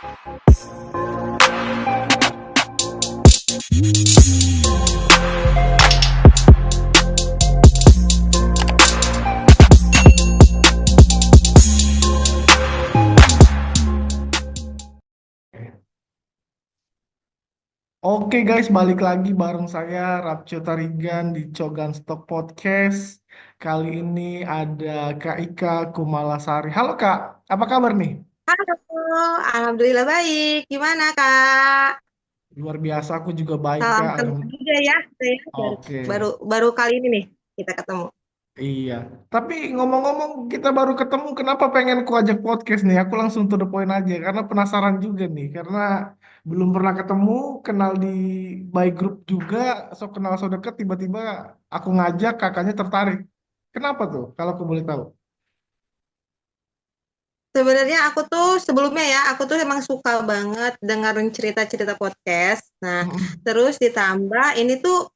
Oke guys, balik lagi bareng saya Rapcio Tarigan di Cogan Stock Podcast. Kali ini ada Kak Ika Kumalasari. Halo Kak, apa kabar nih? Halo, alhamdulillah baik. Gimana Kak? Luar biasa, aku juga baik Salam Kak. kenal juga ya. Saya baru Oke, baru baru kali ini nih kita ketemu. iya. Tapi ngomong-ngomong kita baru ketemu, kenapa pengen ku ajak podcast nih? Aku langsung to the point aja, karena penasaran juga nih. Karena belum pernah ketemu, kenal di by group juga, so kenal so deket, tiba-tiba aku ngajak, kakaknya tertarik. Kenapa tuh, kalau aku boleh tahu? Sebenarnya aku tuh sebelumnya ya, aku tuh emang suka banget dengerin cerita-cerita podcast. Nah, Mm-mm. terus ditambah ini tuh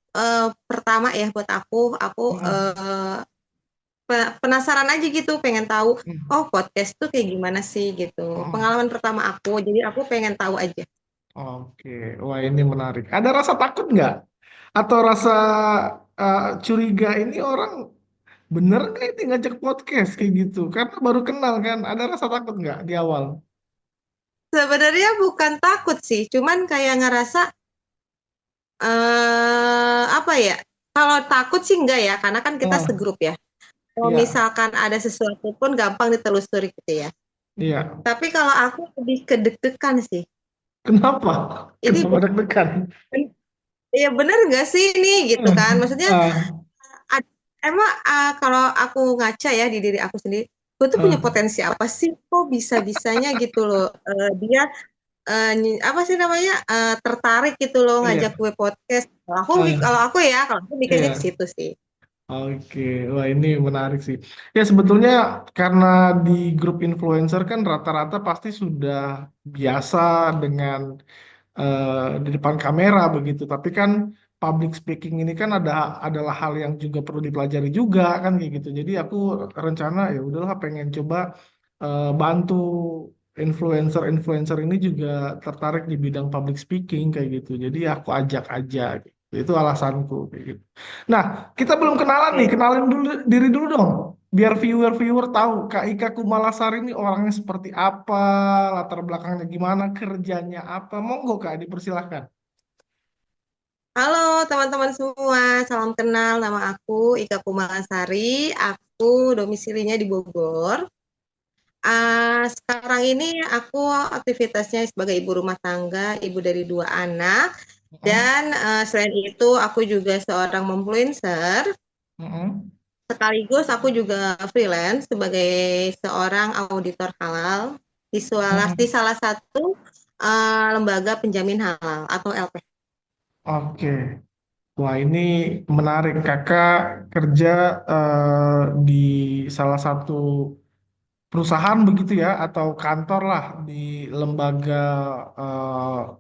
pertama ya buat aku Mm-mm. penasaran aja gitu, pengen tahu, Mm. oh podcast tuh kayak gimana sih gitu. Mm. Pengalaman pertama aku, jadi aku pengen tahu aja. Oke, wah ini menarik. Ada rasa takut nggak? Atau rasa curiga ini orang bener nggak ini ngajak podcast kayak gitu? Karena baru kenal kan, ada rasa takut nggak di awal? Sebenarnya bukan takut sih, cuman kayak ngerasa apa ya, kalau takut sih enggak ya, karena kan kita Ah, segrup ya. Kalau iya, misalkan ada sesuatu pun gampang ditelusuri gitu ya. iya. Tapi kalau aku lebih ke deg-degan sih. Kenapa? Ini Kenapa deg-degan? ya bener nggak sih ini gitu Ah, kan? Maksudnya ah, ad- emang kalau aku ngaca ya di diri aku sendiri, gue tuh punya ah, potensi apa sih? Kok bisa-bisanya gitu loh. Dia apa sih namanya tertarik gitu loh ngajak iya, gue podcast. ah, Kalau aku mikirnya ke iya. situ sih. Oke, wah ini menarik sih. Ya sebetulnya karena di grup influencer kan rata-rata pasti sudah biasa dengan di depan kamera begitu. Tapi kan public speaking ini kan adalah hal yang juga perlu dipelajari juga kan kayak gitu. Jadi aku rencana ya udahlah pengen coba bantu influencer-influencer ini juga tertarik di bidang public speaking kayak gitu. Jadi aku ajak aja gitu. Itu alasanku kayak gitu. Nah, kita belum kenalan nih. Oke. Kenalin dulu diri dulu dong. Biar viewer-viewer tahu Kak Ika Kumalasari ini orangnya seperti apa, latar belakangnya gimana, kerjanya apa. Monggo Kak, dipersilahkan. Halo teman-teman semua, salam kenal. Nama aku Ika Kumalasari. Aku domisilinya di Bogor. Sekarang ini aku aktivitasnya sebagai ibu rumah tangga, ibu dari dua anak, Mm-mm, dan selain itu aku juga seorang influencer. mm-mm, Sekaligus aku juga freelance sebagai seorang auditor halal di mm-mm. salah satu lembaga penjamin halal atau LP. Oke, wah ini menarik. Kakak kerja di salah satu perusahaan begitu ya, atau kantor lah di lembaga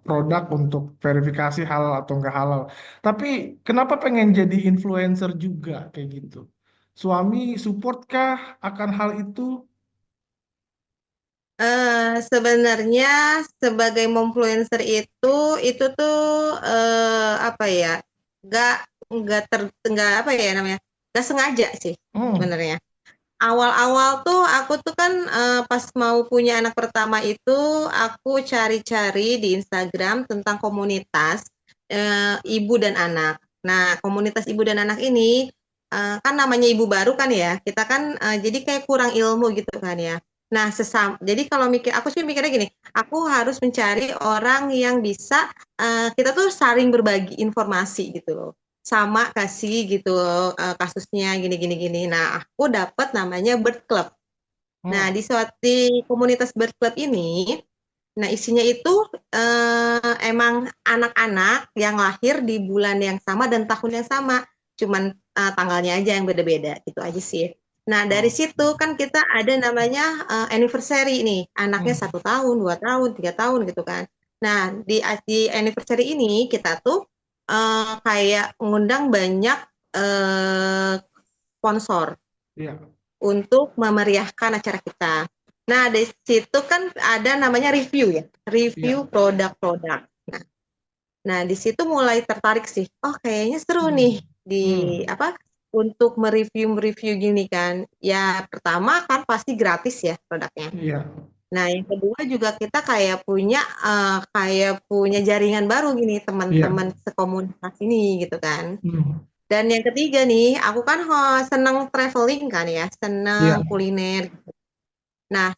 produk untuk verifikasi halal atau enggak halal. Tapi kenapa pengen jadi influencer juga kayak gitu? Suami support kah akan hal itu? Sebenarnya sebagai influencer itu tuh apa ya? Nggak nggak apa ya namanya? Nggak sengaja sih Hmm, sebenarnya. Awal-awal tuh aku tuh kan pas mau punya anak pertama itu aku cari-cari di Instagram tentang komunitas ibu dan anak. Nah, komunitas ibu dan anak ini kan namanya ibu baru kan ya. Kita kan jadi kayak kurang ilmu gitu kan ya. Nah, jadi kalau aku sih mikirnya gini, aku harus mencari orang yang bisa kita tuh saling berbagi informasi gitu loh sama kasih gitu kasusnya gini gini gini. Nah, aku dapat namanya Bird Club. Nah, hmm, di komunitas Bird Club ini, nah isinya itu emang anak-anak yang lahir di bulan yang sama dan tahun yang sama, cuman tanggalnya aja yang beda-beda, gitu aja sih. Nah, dari oh, situ kan kita ada namanya anniversary nih, anaknya hmm, 1 tahun, 2 tahun, 3 tahun gitu kan. Nah, di anniversary ini kita tuh kayak mengundang banyak sponsor iya, untuk memeriahkan acara kita. Nah, di situ kan ada namanya review ya, Iya. review produk-produk. Nah, di situ mulai tertarik sih. Oh, kayaknya seru nih Hmm. di Hmm. apa untuk mereview-mereview gini kan. Ya, pertama kan pasti gratis ya produknya. Iya. Nah, yang kedua juga kita kayak punya jaringan baru gini Iya. teman-teman sekomunitas ini gitu kan. Hmm. Dan yang ketiga nih, aku kan seneng traveling kan ya, Iya. seneng kuliner. Nah,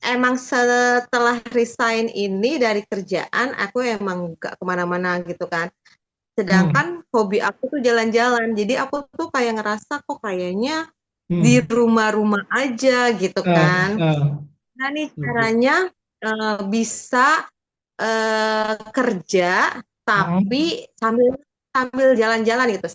emang setelah resign ini dari kerjaan, aku emang gak kemana-mana gitu kan. Hmm. Sedangkan hobi aku tuh jalan-jalan. Jadi aku tuh kayak ngerasa kok kayaknya di Hmm. rumah-rumah aja gitu kan. Ah. Nah nih Oke. caranya bisa kerja Hmm. tapi sambil sambil jalan-jalan gitu,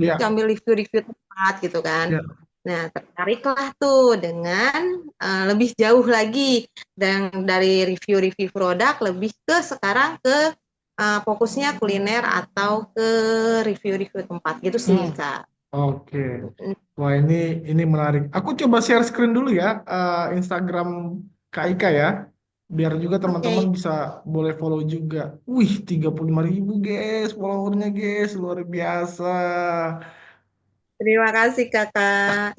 Iya. sambil review-review tempat gitu kan. Iya. Nah, tertariklah tuh dengan lebih jauh lagi dan dari review-review produk lebih ke sekarang ke fokusnya kuliner atau ke review-review tempat gitu sih, Hmm. Kak. Oke. Mm, Wah, ini menarik. Aku coba share screen dulu ya, Instagram Kak Ika ya, biar juga teman-teman Oke, bisa boleh follow juga. Wih, 35.000 guys, followernya guys, luar biasa. terima kasih Kakak.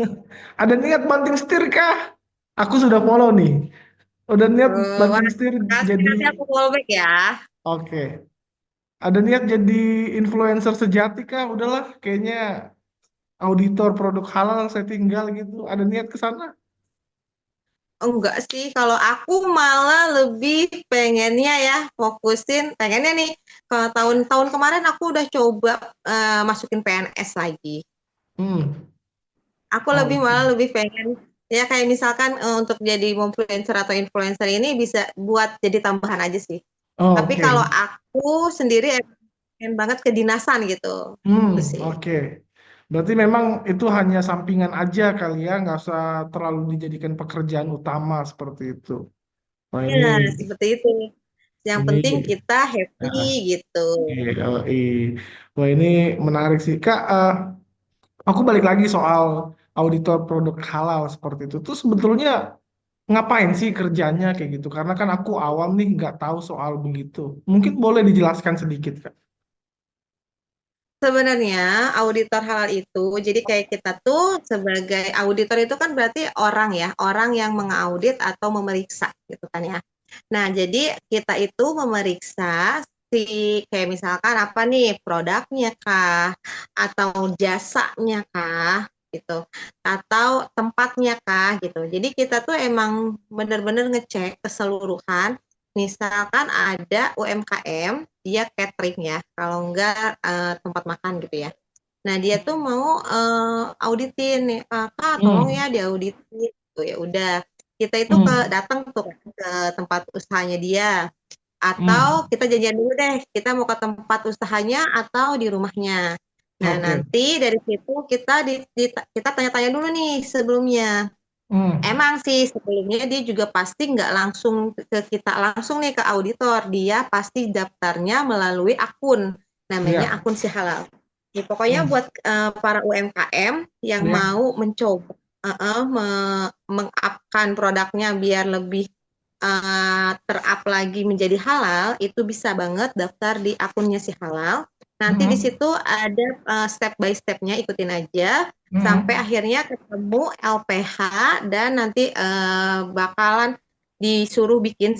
Ada niat banting setir kah? Aku sudah follow nih. Udah niat Wah, banting setir terima kasih. jadi, Nanti aku follow back ya. oke. Ada niat jadi influencer sejati kah? Udahlah, kayaknya auditor produk halal saya tinggal gitu. Ada niat ke sana? Enggak sih, kalau aku malah lebih pengennya ya pengennya nih, kalau tahun-tahun kemarin aku udah coba masukin PNS lagi. Hmm. Aku lebih Oke. malah lebih pengen ya kayak misalkan untuk jadi influencer atau influencer ini bisa buat jadi tambahan aja sih. Tapi Oke. kalau aku sendiri pengen banget kedinasan gitu. Itu sih. Oke. Berarti memang itu hanya sampingan aja kali ya, nggak usah terlalu dijadikan pekerjaan utama seperti itu. Wah Ya, seperti itu. Yang ini, penting kita happy ah, gitu. wah ini menarik sih, Kak. Aku balik lagi soal auditor produk halal seperti itu. Tuh sebetulnya ngapain sih kerjanya kayak gitu? Karena kan aku awam nih nggak tahu soal begitu. Mungkin boleh dijelaskan sedikit, Kak. Sebenarnya auditor halal itu, jadi kayak kita tuh sebagai auditor itu kan berarti orang ya, orang yang mengaudit atau memeriksa gitu kan ya. Nah, jadi kita itu memeriksa kayak misalkan apa nih produknya kah, atau jasanya kah, gitu, atau tempatnya kah, gitu. Jadi kita tuh emang benar-benar ngecek keseluruhan. Misalkan ada UMKM dia catering ya, kalau enggak tempat makan gitu ya. Nah, dia tuh mau auditin nih, Kak, tolong Hmm. ya diauditin gitu. Ya udah, kita itu Hmm. datang tuh ke tempat usahanya dia atau Hmm. kita janjian dulu deh, kita mau ke tempat usahanya atau di rumahnya. Nah, Oke. nanti dari situ kita tanya-tanya dulu nih sebelumnya. Hmm. Emang sih sebelumnya dia juga pasti nggak langsung ke kita langsung nih ke auditor, dia pasti daftarnya melalui akun, namanya Ya. akun si halal. Ya, pokoknya Hmm. buat para UMKM yang Ya. mau mencoba mengupkan produknya biar lebih terap lagi menjadi halal, itu bisa banget daftar di akunnya si halal. Nanti di Hmm. situ ada step by stepnya, ikutin aja sampai Hmm. akhirnya ketemu LPH dan nanti bakalan disuruh bikin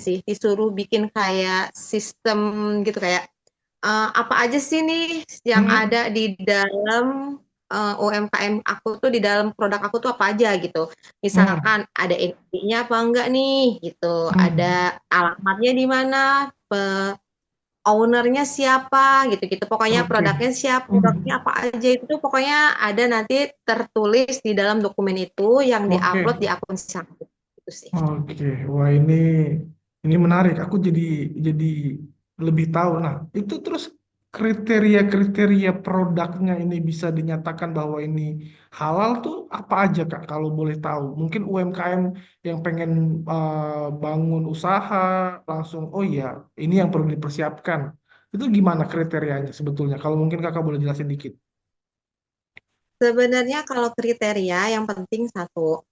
kayak sistem gitu kayak apa aja sih nih yang Hmm. ada di dalam UMKM aku tuh di dalam produk aku tuh apa aja gitu. Hmm. Misalkan ada entinya apa enggak nih gitu, Hmm. ada alamatnya di mana, ownernya siapa gitu-gitu. Pokoknya Oke. produknya siapa, produknya Hmm. apa aja itu pokoknya ada nanti tertulis di dalam dokumen itu yang diupload Oke. di akun Shopee itu sih. Oke. Wah ini menarik. Aku jadi lebih tahu. Nah, itu terus kriteria-kriteria produknya ini bisa dinyatakan bahwa ini halal tuh apa aja, Kak? Kalau boleh tahu. Mungkin UMKM yang pengen bangun usaha langsung, oh iya, ini yang perlu dipersiapkan. Itu gimana kriterianya sebetulnya? Kalau mungkin Kakak boleh jelasin dikit. Sebenarnya kalau kriteria yang penting satu,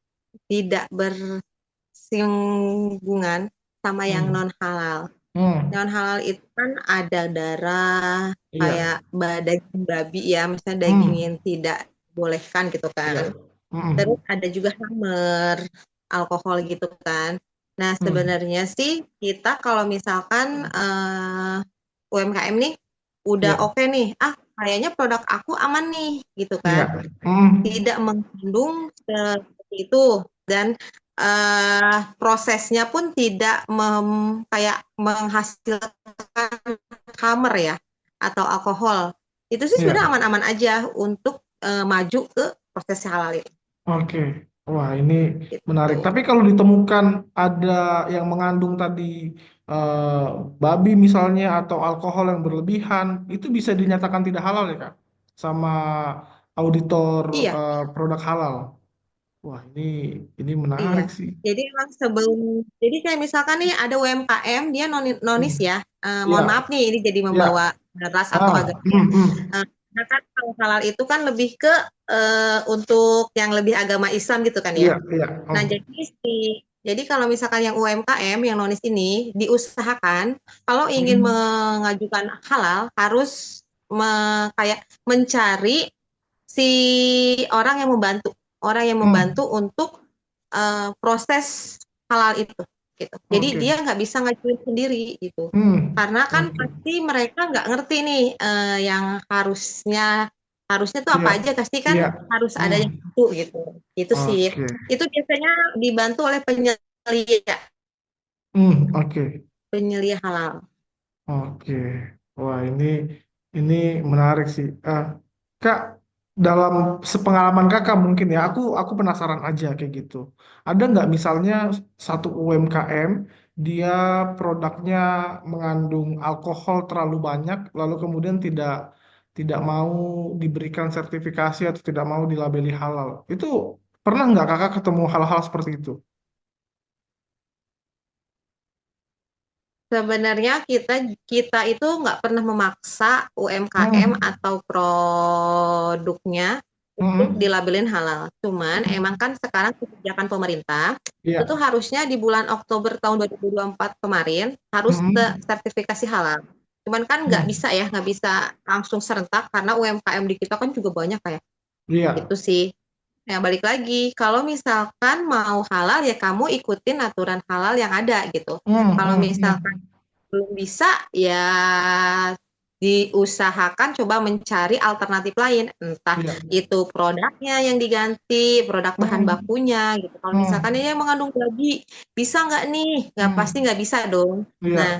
tidak bersinggungan sama yang Hmm. non halal. Hmm. Non halal itu kan ada darah, Iya. kayak daging babi ya, misalnya daging Hmm. yang tidak bolehkan gitu Iya. kan. Terus Hmm. ada juga hammer, alkohol gitu kan. Nah, Hmm. sebenarnya sih kita kalau misalkan UMKM nih udah Iya. oke nih, kayaknya produk aku aman nih gitu Iya. kan. Hmm. Tidak mengandung seperti itu dan prosesnya pun tidak kayak menghasilkan hammer ya atau alkohol. Itu sih Iya. sebenarnya aman-aman aja untuk maju ke proses halal itu. Oke. Wah, ini menarik. Gitu. Tapi kalau ditemukan ada yang mengandung tadi eh, babi misalnya atau alkohol yang berlebihan, itu bisa dinyatakan tidak halal ya, Kak? Sama auditor Iya, produk halal. Wah, ini iya. menarik sih. Jadi emang jadi kayak misalkan nih ada UMKM dia nonis Hmm. ya. Mohon Iya, maaf nih ini jadi iya. membawa ras atau Ah, agama ya. Nah kan kalau halal itu kan lebih ke untuk yang lebih agama Islam gitu kan ya. iya, iya. Nah jadi kalau misalkan yang UMKM yang nonis ini diusahakan kalau ingin Hmm. mengajukan halal harus kayak mencari si orang yang membantu Hmm. untuk proses halal itu gitu. Jadi Oke. dia nggak bisa ngajuin sendiri gitu. Hmm. Karena kan Oke. pasti mereka nggak ngerti nih yang harusnya harusnya tuh Iya, apa aja pasti kan iya. harus ada Hmm. yang bantu gitu. Itu sih. Oke. Itu biasanya dibantu oleh penyelia, Oke. penyelia halal. Oke, wah ini menarik sih. Kak, dalam sepengalaman kakak mungkin ya, aku penasaran aja kayak gitu. Ada nggak misalnya satu UMKM dia produknya mengandung alkohol terlalu banyak, lalu kemudian tidak tidak mau diberikan sertifikasi atau tidak mau dilabeli halal. Itu pernah nggak kakak ketemu hal-hal seperti itu? Sebenarnya kita kita itu nggak pernah memaksa UMKM Hmm, atau produknya untuk hmm, dilabelin halal. Cuman emang hmm. kan sekarang kebijakan pemerintah itu tuh Iya. harusnya di bulan Oktober tahun 2024 kemarin harus Hmm, sertifikasi halal. Cuman kan nggak hmm. bisa ya, nggak bisa langsung serentak karena UMKM di kita kan juga banyak kayak Iya. itu sih. Nah, balik lagi, kalau misalkan mau halal ya kamu ikutin aturan halal yang ada gitu. Hmm, Kalau hmm, misalkan hmm. belum bisa ya diusahakan coba mencari alternatif lain, entah Iya. itu produknya yang diganti, produk bahan Hmm, bakunya gitu. Kalau misalkan hmm, ini yang mengandung babi, bisa nggak nih? Nggak pasti hmm. nggak bisa dong. Iya. Nah,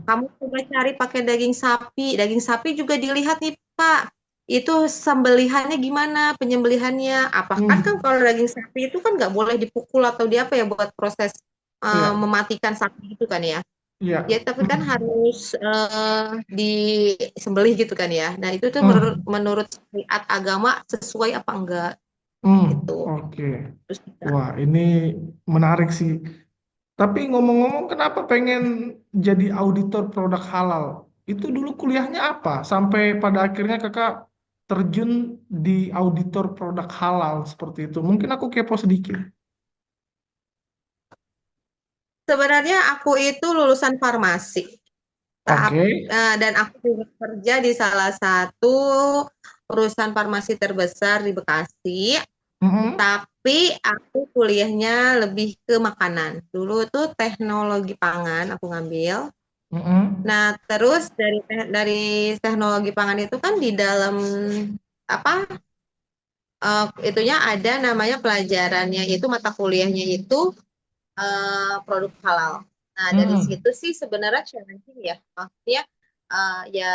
kamu coba cari pakai daging sapi. Daging sapi juga dilihat nih Pak, itu sembelihannya gimana, penyembelihannya. Apakah kan Hmm, kalau daging sapi itu kan nggak boleh dipukul atau di apa ya buat proses iya. mematikan sapi itu kan ya. Ya, Iya. tapi kan Hmm, harus disembelih gitu kan ya. Nah, itu tuh menurut hmm, menurut syariat agama sesuai apa enggak hmm. gitu. Oke. Terus kita Wah, ini menarik sih. Tapi ngomong-ngomong, kenapa pengen jadi auditor produk halal? Itu dulu kuliahnya apa? Sampai pada akhirnya kakak terjun di auditor produk halal seperti itu. Mungkin aku kepo sedikit. sebenarnya aku itu lulusan farmasi. Oke. Dan aku juga kerja di salah satu perusahaan farmasi terbesar di Bekasi. Hmm, Tapi aku kuliahnya lebih ke makanan. Dulu tuh teknologi pangan aku ngambil. hmm, Nah, terus dari teknologi pangan itu kan di dalam apa itunya ada namanya pelajarannya itu mata kuliahnya itu produk halal. Nah, dari hmm. situ sih sebenarnya challenging ya. Maksudnya ya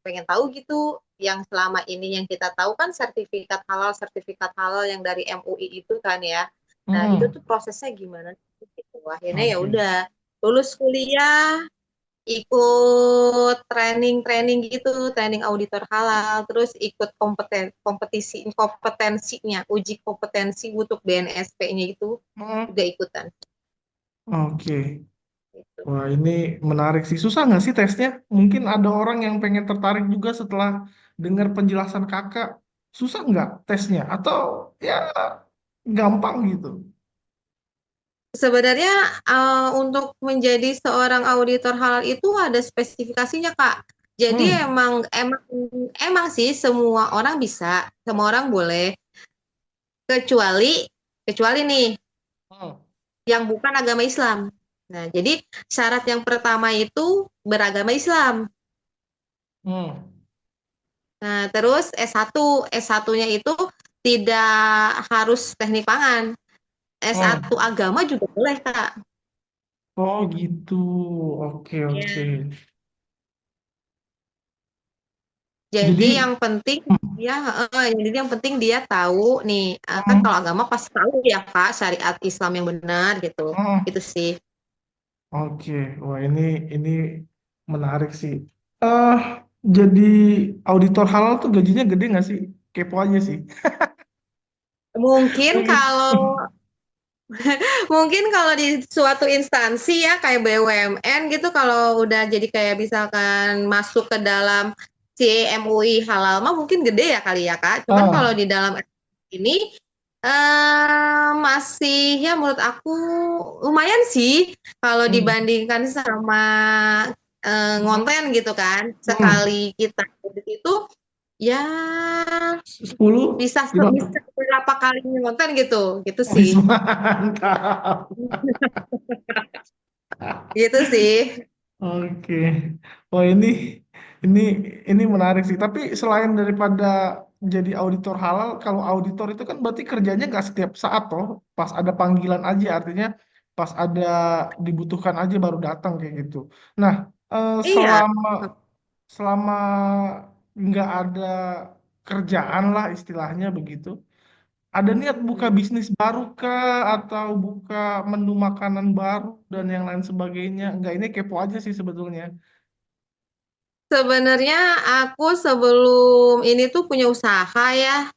pengen tahu gitu yang selama ini yang kita tahu kan sertifikat halal yang dari MUI itu kan ya. Nah, itu tuh Hmm. prosesnya gimana gitu. Akhirnya ya Oke. udah lulus kuliah ikut training-training gitu, training auditor halal, terus ikut kompetensinya, uji kompetensi untuk BNSP-nya itu Hmm. juga ikutan. Oke. Gitu. Wah, ini menarik sih. Susah nggak sih tesnya? Mungkin ada orang yang pengen tertarik juga setelah dengar penjelasan kakak. Susah nggak tesnya? Atau ya gampang gitu? Sebenarnya untuk menjadi seorang auditor halal itu ada spesifikasinya, Kak. Jadi Hmm. emang emang emang sih semua orang bisa, semua orang boleh, kecuali kecuali nih Hmm. yang bukan agama Islam. Nah, jadi syarat yang pertama itu beragama Islam. Hmm. Nah, terus S1, S1-nya itu tidak harus teknik pangan. S1 Hmm. agama juga boleh, Kak. Oh gitu. Oke, oke. Iya. Jadi Jadi, yang penting hmm. dia jadi yang penting dia tahu nih, kan Hmm. kalau agama pasti tahu ya, Kak, syariat Islam yang benar gitu. Hmm. Itu sih. Oke, wah ini menarik sih. Eh, jadi auditor halal tuh gajinya gede nggak sih? Kepo aja sih. Mungkin Pengen. kalau Mungkin kalau di suatu instansi ya kayak BUMN gitu kalau udah jadi kayak misalkan masuk ke dalam CMUI halal mah mungkin gede ya kali ya Kak. Cuman kalau Ah, di dalam ini masih ya menurut aku lumayan sih kalau hmm. dibandingkan sama Hmm. ngonten gitu kan. Hmm. Sekali kita audit itu ya 10 bisa berapa? bisa berapa kali ngonten gitu. Gitu Wis sih. mantap. Gitu sih. Oke. Wah ini ini menarik sih. Tapi selain daripada jadi auditor halal, kalau auditor itu kan berarti kerjanya nggak setiap saat toh. Pas ada panggilan aja, artinya pas ada dibutuhkan aja baru datang kayak gitu. Nah, Iya, selama selama nggak ada kerjaan lah istilahnya begitu. Ada niat buka hmm. bisnis baru kah atau buka menu makanan baru dan yang lain sebagainya? Enggak, ini kepo aja sih sebetulnya. Sebenarnya aku sebelum ini tuh punya usaha ya.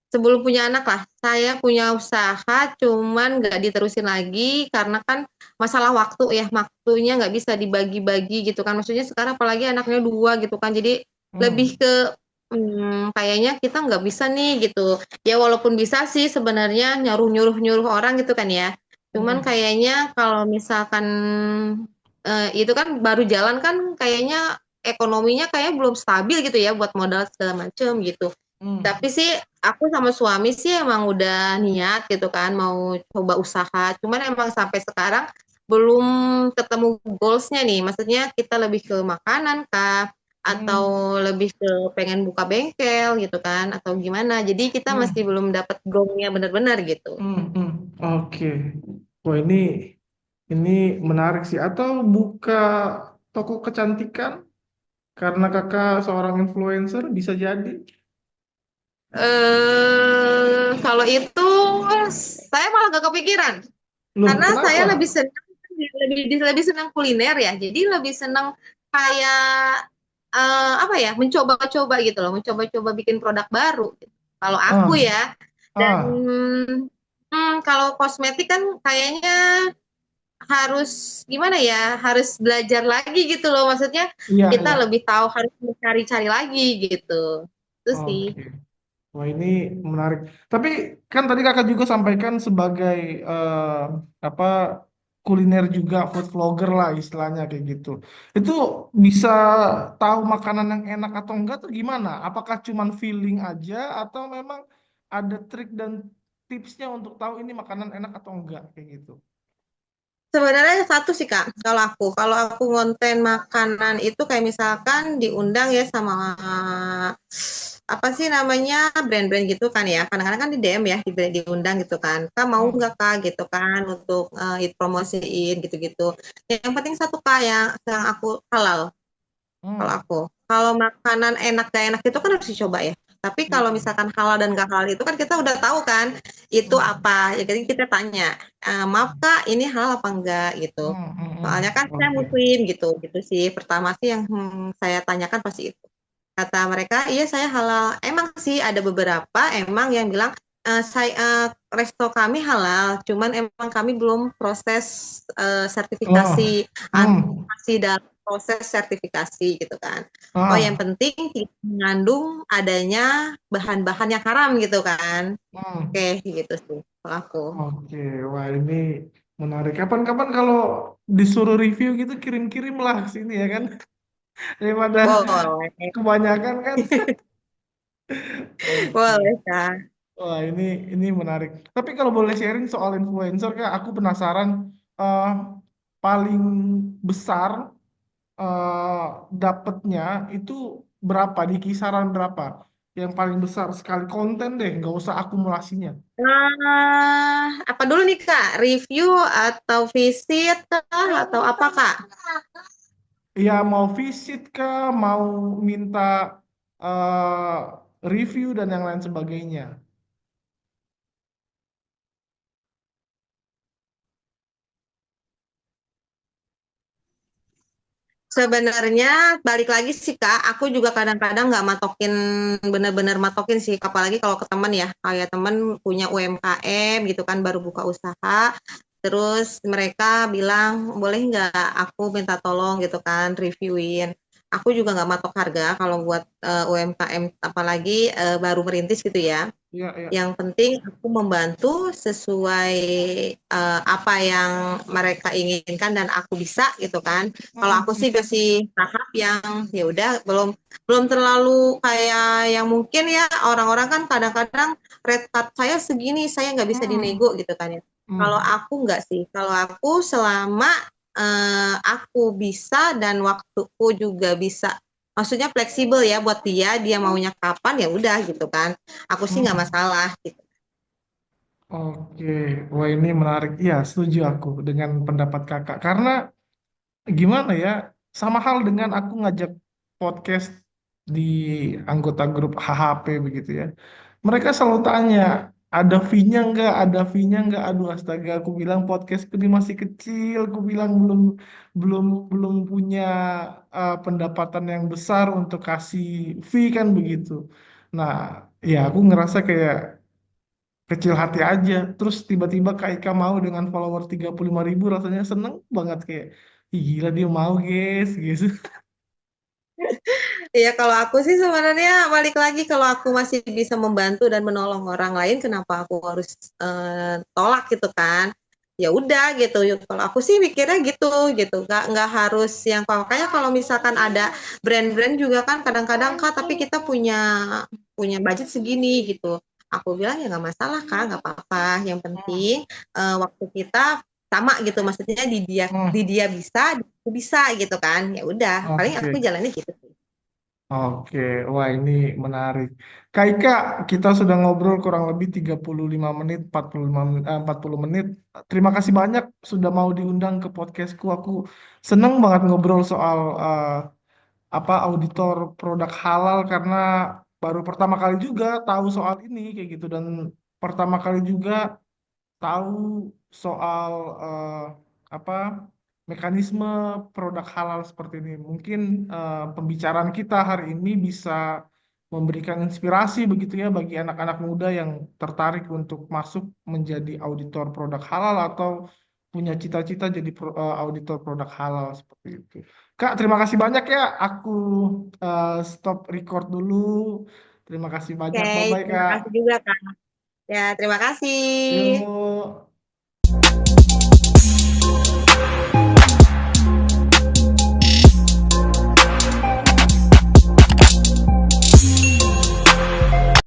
Sebelum punya anak lah, saya punya usaha, cuman nggak diterusin lagi karena kan masalah waktu ya, waktunya nggak bisa dibagi-bagi gitu kan. Maksudnya sekarang apalagi anaknya dua gitu kan, jadi lebih Hmm. ke kayaknya kita nggak bisa nih gitu. Ya walaupun bisa sih sebenarnya nyuruh-nyuruh orang gitu kan ya. Cuman Hmm. kayaknya kalau misalkan itu kan baru jalan kan kayaknya ekonominya kayak belum stabil gitu ya buat modal segala macem gitu. Tapi Hmm. sih aku sama suami sih emang udah niat gitu kan mau coba usaha. Cuman emang sampai sekarang belum ketemu goalsnya nih. Maksudnya kita lebih ke makanan kah? Atau Hmm. lebih ke pengen buka bengkel gitu kan? Atau gimana? Jadi kita masih Hmm. belum dapat goalnya benar-benar gitu. Hmm. Hmm. Oke. Wah, ini menarik sih. Atau buka toko kecantikan karena kakak seorang influencer bisa jadi. Kalau itu saya malah gak kepikiran. Loh, Karena saya kenapa? lebih senang kuliner ya. Jadi lebih senang kayak apa ya, mencoba-coba gitu loh, mencoba-coba bikin produk baru. Gitu. Kalau aku Ah, ya, dan ah, kalau kosmetik kan kayaknya harus gimana ya, harus belajar lagi gitu loh. Maksudnya iya, kita iya. lebih tahu harus mencari-cari lagi gitu. Itu sih. Oke. Wah, ini menarik. Tapi kan tadi kakak juga sampaikan sebagai apa kuliner juga food vlogger lah istilahnya kayak gitu. Itu bisa tahu makanan yang enak atau enggak tuh gimana? Apakah cuman feeling aja atau memang ada trik dan tipsnya untuk tahu ini makanan enak atau enggak kayak gitu? Sebenarnya satu sih Kak, kalau aku ngonten makanan itu kayak misalkan diundang ya sama apa sih namanya brand-brand gitu kan ya. Kadang-kadang kan di DM ya diundang gitu kan. Kak mau Hmm, nggak Kak gitu kan untuk promosiin gitu-gitu. Yang penting satu Kak yang aku halal kalau hmm, aku. Kalau makanan enak gak enak itu kan harus dicoba ya. Tapi kalau hmm, misalkan halal dan gak halal itu kan kita udah tahu kan itu hmm, apa. Ya jadi kita tanya, maaf Kak, ini halal apa enggak gitu. Soalnya kan saya Oke. muslim gitu, gitu sih. Pertama sih yang saya tanyakan pasti itu. Kata mereka, iya saya halal. Emang sih ada beberapa emang yang bilang resto kami halal, cuman emang kami belum proses Oh, sertifikasi atau hmm, masih dalam proses sertifikasi gitu kan. Oh yang ah, penting tidak mengandung adanya bahan-bahan yang haram gitu kan. hmm. Oke gitu sih kalau aku. Oke, wah ini Menarik. Kapan-kapan kalau disuruh review gitu kirim-kirim lah ke sini ya kan. Daripada Boleh, kebanyakan kan. Oke. boleh Kak. Wah, ini menarik. Tapi kalau boleh sharing soal influencer, Kak, aku penasaran eh, paling besar eh, dapatnya itu berapa, di kisaran berapa? Yang paling besar sekali konten deh, nggak usah akumulasinya. Apa dulu nih Kak? Review atau visit kah? Atau apa Kak? Ya mau visit kah, mau minta eh, review dan yang lain sebagainya. Sebenarnya balik lagi sih Kak, aku juga kadang-kadang nggak matokin, bener-bener matokin sih, apalagi kalau ke teman ya, kayak teman punya UMKM gitu kan, baru buka usaha, terus mereka bilang boleh nggak aku minta tolong gitu kan, reviewin. Aku juga nggak matok harga kalau buat UMKM, apalagi baru merintis gitu ya. Iya, iya. Yang penting aku membantu sesuai apa yang mereka inginkan dan aku bisa gitu kan. Kalau aku sih masih tahap yang ya udah belum belum terlalu kayak yang mungkin ya orang-orang kan kadang-kadang red card saya segini saya nggak bisa Mm-mm. dinego gitu kan ya. Kalau Mm. aku nggak sih. Kalau aku selama aku bisa dan waktuku juga bisa, maksudnya fleksibel ya buat dia maunya kapan ya udah gitu kan, aku sih nggak Mm. masalah gitu. Oke, wah ini menarik. Iya, setuju aku dengan pendapat kakak. Karena gimana ya, sama hal dengan aku ngajak podcast di anggota grup HHP begitu ya. Mereka selalu tanya, ada fee-nya nggak? Ada fee-nya nggak? Aduh astaga, aku bilang podcastku ini masih kecil. Aku bilang belum belum belum punya pendapatan yang besar untuk kasih fee kan begitu. Nah, ya aku ngerasa kayak kecil hati aja. Terus tiba-tiba Kak Ika mau dengan follower 35.000 rasanya seneng banget kayak, "Ih, gila dia mau guys gitu." Ya kalau aku sih sebenarnya balik lagi, kalau aku masih bisa membantu dan menolong orang lain, kenapa aku harus tolak gitu kan? Ya udah gitu. Kalau aku sih mikirnya gitu nggak harus yang, makanya kalau misalkan ada brand-brand juga kan kadang-kadang Kak, tapi kita punya punya budget segini gitu. Aku bilang ya nggak masalah Kak, nggak apa-apa. Yang Hmm. penting waktu kita sama gitu, maksudnya di Hmm. dia bisa, di aku bisa gitu kan. Ya udah, paling aku Oke. jalannya gitu. Oke, wah ini menarik. Kak Ika, kita sudah ngobrol kurang lebih 35 menit, 45 menit, 40 menit. Terima kasih banyak sudah mau diundang ke podcastku. Aku seneng banget ngobrol soal apa auditor produk halal karena baru pertama kali juga tahu soal ini kayak gitu dan pertama kali juga tahu soal apa mekanisme produk halal seperti ini. Mungkin pembicaraan kita hari ini bisa memberikan inspirasi begitu ya bagi anak-anak muda yang tertarik untuk masuk menjadi auditor produk halal atau punya cita-cita jadi auditor produk halal seperti itu. Kak, terima kasih banyak ya. Aku stop record dulu. Terima kasih banyak. Oke, Bye-bye, terima Kak. kasih juga Kak. Ya, terima kasih. Yuk.